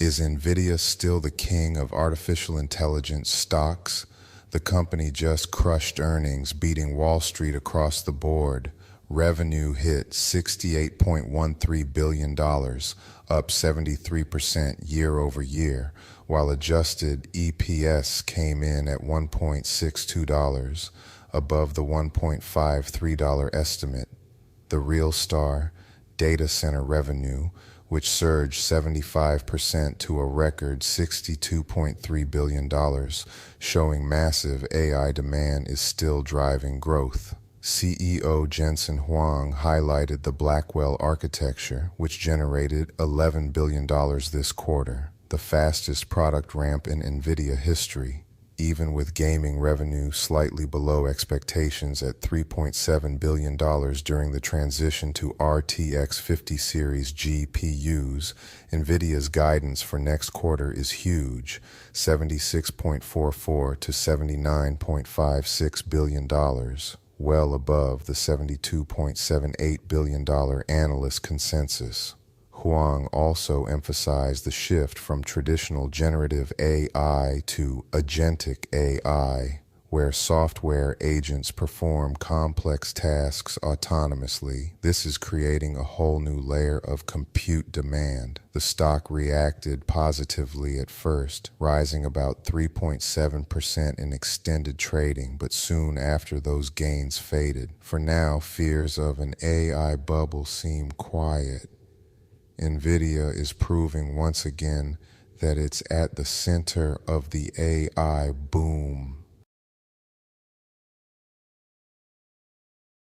Is NVIDIA still the king of artificial intelligence stocks? The company just crushed earnings, beating Wall Street across the board. Revenue hit $68.13 billion, up 73% year over year, while adjusted EPS came in at $1.62, above the $1.53 estimate. The real star, data center revenue, which surged 75% to a record $62.3 billion, showing massive AI demand is still driving growth. CEO Jensen Huang highlighted the Blackwell architecture, which generated $11 billion this quarter, the fastest product ramp in NVIDIA history. Even with gaming revenue slightly below expectations at $3.7 billion during the transition to RTX 50 series GPUs, NVIDIA's guidance for next quarter is huge, $76.44 to $79.56 billion, well above the $72.78 billion analyst consensus. Huang also emphasized the shift from traditional generative AI to Agentic AI, where software agents perform complex tasks autonomously. This is creating a whole new layer of compute demand. The stock reacted positively at first, rising about 3.7% in extended trading, but soon after those gains faded. For now, fears of an AI bubble seem quiet. NVIDIA is proving once again that it's at the center of the AI boom.